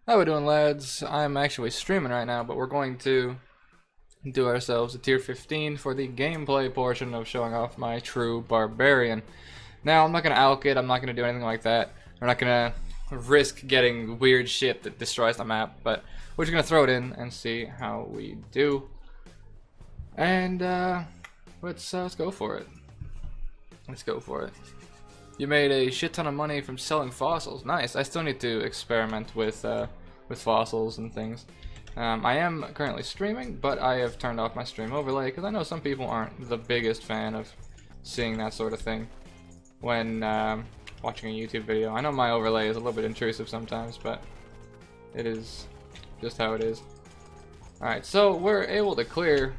How we doing, lads? I'm actually streaming right now, but we're going to do ourselves a tier 15 for the gameplay portion of showing off my true barbarian. Now, I'm not going to alk it, I'm not going to do anything like that. We're not going to risk getting weird shit that destroys the map, but we're just going to throw it in and see how we do. And let's go for it. Let's go for it. You made a shit ton of money from selling fossils. Nice. I still need to experiment with fossils and things. I am currently streaming, but I have turned off my stream overlay because I know some people aren't the biggest fan of seeing that sort of thing when watching a YouTube video. I know my overlay is a little bit intrusive sometimes, but it is just how it is. Alright, so we're able to clear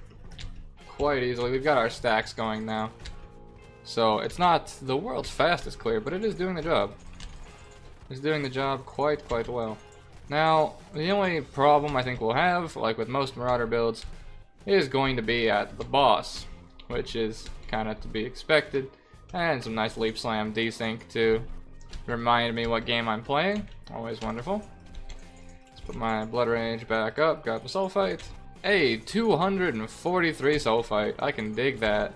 quite easily. We've got our stacks going now. So it's not the world's fastest clear, but it is doing the job. It's doing the job quite well. Now, the only problem I think we'll have, like with most Marauder builds, is going to be at the boss, which is kind of to be expected. And some nice leap slam desync to remind me what game I'm playing. Always wonderful. Let's put my blood rage back up, grab a sulfite. Hey, 243 sulfite. I can dig that.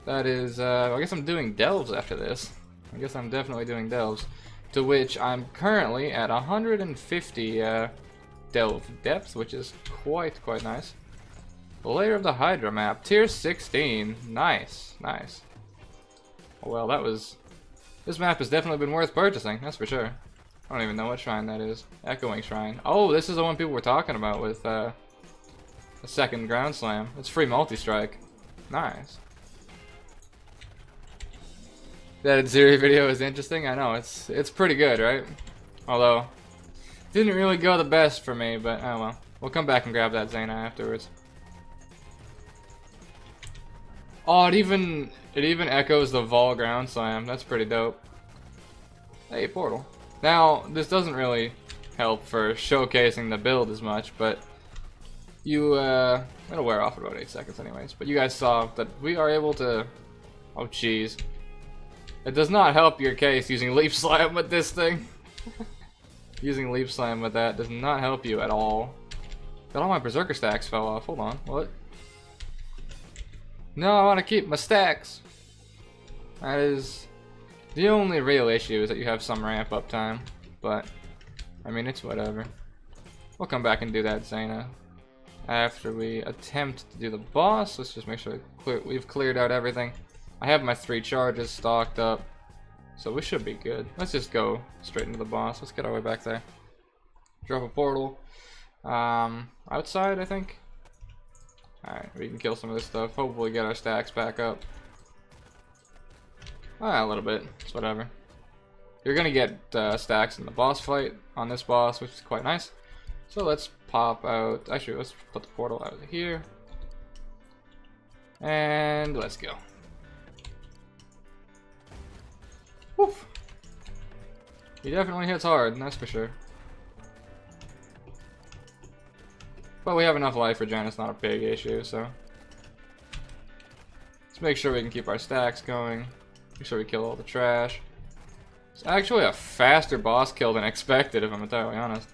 That is, I guess I'm doing delves after this. I guess I'm definitely doing delves. To which I'm currently at 150 delve depth, which is quite nice. The Lair of the Hydra map, tier 16. Nice. Well, this map has definitely been worth purchasing, that's for sure. I don't even know what shrine that is. Echoing Shrine. Oh, this is the one people were talking about with the second Ground Slam. It's free multi-strike. Nice. That Ziri video is interesting. I know, it's pretty good, right? Although, didn't really go the best for me, but oh well. We'll come back and grab that Zana afterwards. Oh, it even echoes the Vaal Ground Slam. That's pretty dope. Hey, portal. Now, this doesn't really help for showcasing the build as much, but it'll wear off in about 8 seconds anyways. But you guys saw that we are able to, oh jeez. It does not help your case using Leap Slam with this thing. Using Leap Slam with that does not help you at all. But all my Berserker stacks fell off. Hold on, what? No, I want to keep my stacks. That is the only real issue, is that you have some ramp up time. But, I mean, it's whatever. We'll come back and do that Zana after we attempt to do the boss. Let's just make sure we've cleared out everything. I have my 3 charges stocked up, so we should be good. Let's just go straight into the boss. Let's get our way back there. Drop a portal. Outside, I think. Alright, we can kill some of this stuff. Hopefully get our stacks back up. A little bit. It's whatever. You're gonna get stacks in the boss fight on this boss, which is quite nice. So let's pop out. Actually, let's put the portal out of here. And let's go. Woof. He definitely hits hard, that's for sure. But we have enough life regen, it's not a big issue, so. Let's make sure we can keep our stacks going. Make sure we kill all the trash. It's actually a faster boss kill than expected, if I'm entirely honest.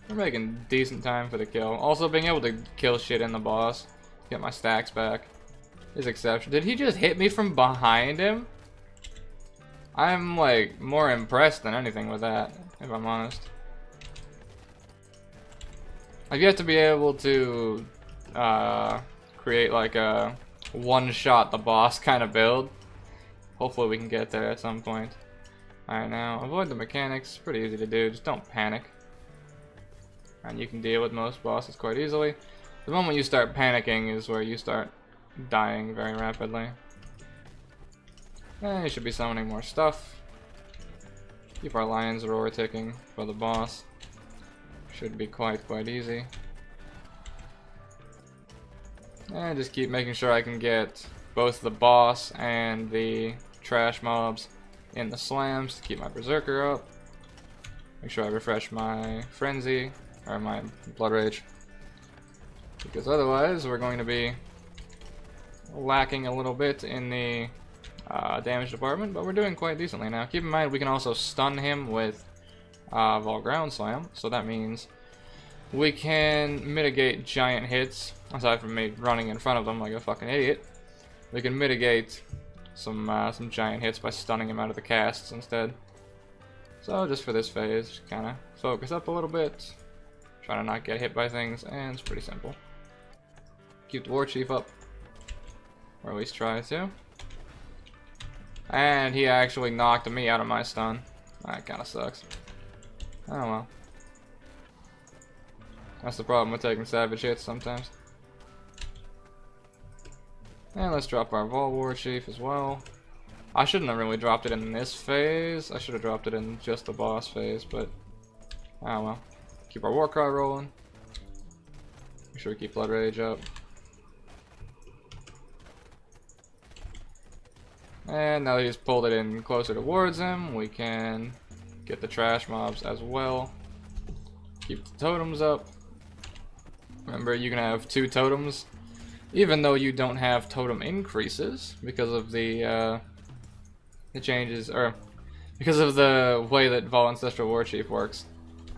We're making decent time for the kill. Also, being able to kill shit in the boss, get my stacks back, is exceptional. Did he just hit me from behind him? I'm like more impressed than anything with that, if I'm honest. I've yet to be able to create like a one-shot the boss kind of build. Hopefully we can get there at some point. Alright, now avoid the mechanics. Pretty easy to do, just don't panic. And you can deal with most bosses quite easily. The moment you start panicking is where you start dying very rapidly. You should be summoning more stuff. Keep our lion's roar ticking for the boss. Should be quite easy. And just keep making sure I can get both the boss and the trash mobs in the slams to keep my berserker up. Make sure I refresh my frenzy, or my blood rage. Because otherwise we're going to be lacking a little bit in the damage department, but we're doing quite decently now. Keep in mind we can also stun him with Vaal Ground Slam, so that means we can mitigate giant hits. Aside from me running in front of them like a fucking idiot, we can mitigate some giant hits by stunning him out of the casts instead. So just for this phase, kind of focus up a little bit, try to not get hit by things, and it's pretty simple. Keep the War Chief up, or at least try to. And he actually knocked me out of my stun. That kind of sucks. Oh well. That's the problem with taking savage hits sometimes. And let's drop our Vaal War Chief as well. I shouldn't have really dropped it in this phase. I should have dropped it in just the boss phase, but oh well. Keep our War Cry rolling. Make sure we keep Blood Rage up. And now that he's pulled it in closer towards him, we can get the trash mobs as well. Keep the totems up. Remember, you can have 2 totems, even though you don't have totem increases because of the changes, or because of the way that Vaal Ancestral War Chief works.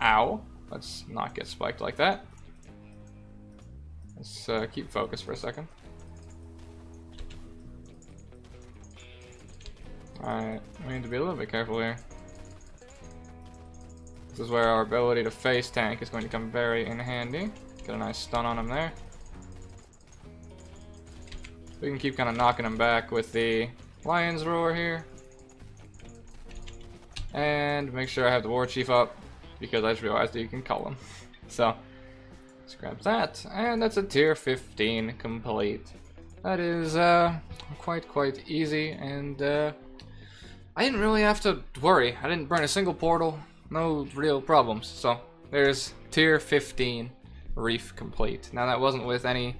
Ow! Let's not get spiked like that. Let's keep focused for a second. Alright, we need to be a little bit careful here. This is where our ability to face tank is going to come very in handy. Get a nice stun on him there. We can keep kind of knocking him back with the Lion's Roar here. And make sure I have the War Chief up, because I just realized that you can call him. So, let's grab that. And that's a tier 15 complete. That is quite easy, and I didn't really have to worry. I didn't burn a single portal. No real problems. So, there's tier 15 Reef complete. Now that wasn't with any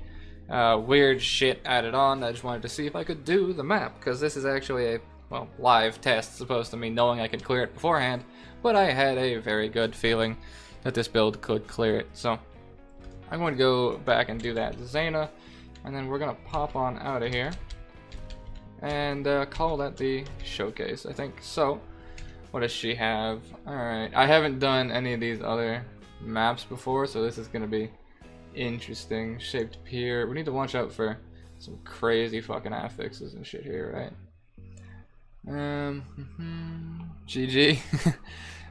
weird shit added on. I just wanted to see if I could do the map, because this is actually a, well, live test as opposed to me knowing I could clear it beforehand, but I had a very good feeling that this build could clear it. So I'm going to go back and do that Zana, and then we're going to pop on out of here and call that the showcase, I think. So what does she have? Alright, I haven't done any of these other maps before, so this is going to be interesting. Shaped pier. We need to watch out for some crazy fucking affixes and shit here, right? GG.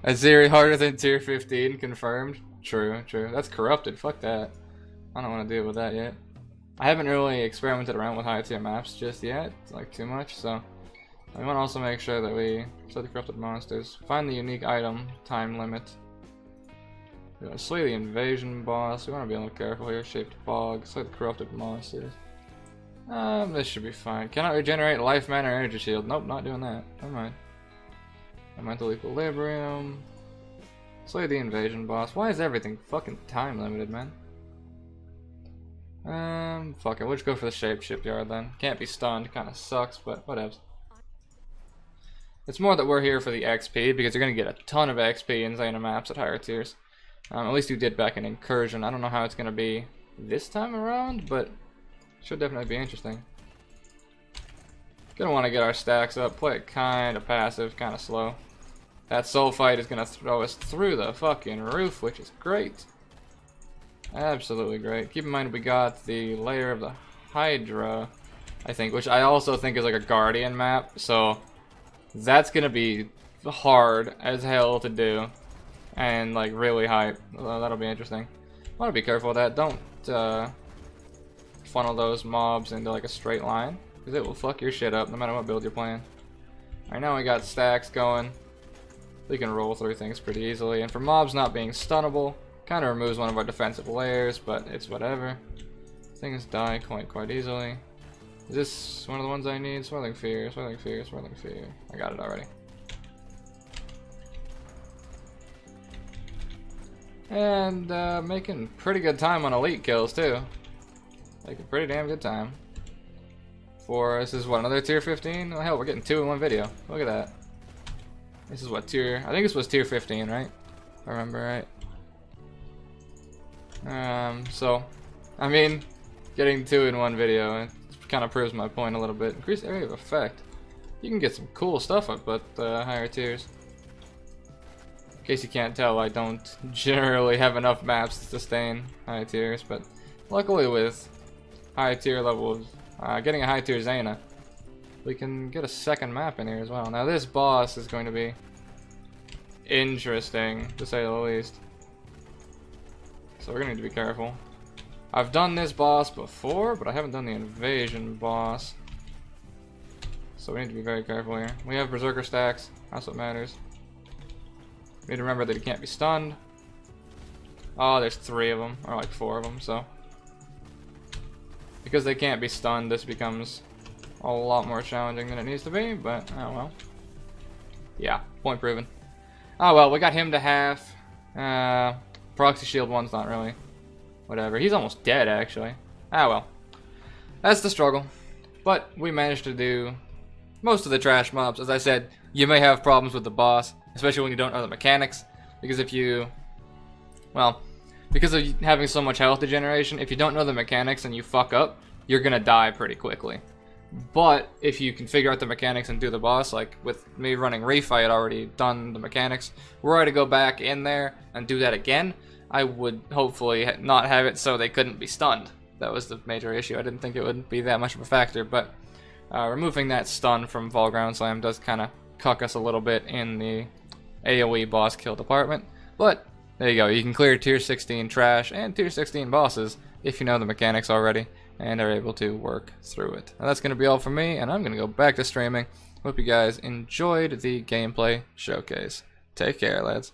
Aziri harder than tier 15 confirmed. True. That's corrupted. Fuck that. I don't want to deal with that yet. I haven't really experimented around with high tier maps just yet, like too much, so we want to also make sure that we slay the corrupted monsters. Find the unique item time limit. We want to slay the invasion boss. We want to be a little careful here. Shaped bog. Slay the corrupted monsters. This should be fine. Cannot regenerate life, mana, or energy shield. Nope, not doing that. Never mind. Mental equilibrium. Slay the invasion boss. Why is everything fucking time limited, man? Fuck it. We'll just go for the shape shipyard then. Can't be stunned. Kind of sucks, but whatevs. It's more that we're here for the XP, because you're gonna get a ton of XP in Zana maps at higher tiers. At least you did back in Incursion. I don't know how it's gonna be this time around, but should definitely be interesting. Gonna want to get our stacks up. Play it kind of passive, kind of slow. That soul fight is gonna throw us through the fucking roof, which is great. Absolutely great. Keep in mind we got the layer of the Hydra, I think, which I also think is like a Guardian map, so that's gonna be hard as hell to do, and like really hype. That'll be interesting. Want to be careful with that. Don't funnel those mobs into like a straight line, because it will fuck your shit up no matter what build you're playing. Alright, now we got stacks going. We can roll through things pretty easily, and for mobs not being stunnable, kind of removes one of our defensive layers, but it's whatever. Things die quite easily. Is this one of the ones I need? Swirling Fear. I got it already. And making pretty good time on elite kills too. Like a pretty damn good time. For this is what, another tier 15? Oh hell, we're getting 2 in one video. Look at that. This is what tier? I think this was tier 15, right? If I remember right. So, I mean, getting 2 in one video, it kind of proves my point a little bit. Increased area of effect. you can get some cool stuff up at higher tiers. In case you can't tell, I don't generally have enough maps to sustain high tiers, but luckily with high tier levels, getting a high tier Zana, we can get a second map in here as well. Now this boss is going to be interesting, to say the least. So we're gonna need to be careful. I've done this boss before, but I haven't done the invasion boss. So we need to be very careful here. We have berserker stacks, that's what matters. We need to remember that he can't be stunned. Oh, there's 3 of them, or like 4 of them, so. Because they can't be stunned, this becomes a lot more challenging than it needs to be, but oh well. Yeah, point proven. Oh well, we got him to half. Proxy shield one's not really. Whatever, he's almost dead actually. Ah well. That's the struggle. But we managed to do most of the trash mobs. As I said, you may have problems with the boss, especially when you don't know the mechanics. Because if you, well, because of having so much health degeneration, if you don't know the mechanics and you fuck up, you're gonna die pretty quickly. But if you can figure out the mechanics and do the boss, like with me running Reef, I had already done the mechanics. Were I to go back in there and do that again, I would hopefully not have it so they couldn't be stunned. That was the major issue. I didn't think it would be that much of a factor, but removing that stun from Vaal Ground Slam does kind of cuck us a little bit in the AoE boss kill department. But there you go. You can clear tier 16 trash and tier 16 bosses if you know the mechanics already and are able to work through it. Now that's going to be all from me, and I'm going to go back to streaming. Hope you guys enjoyed the gameplay showcase. Take care, lads.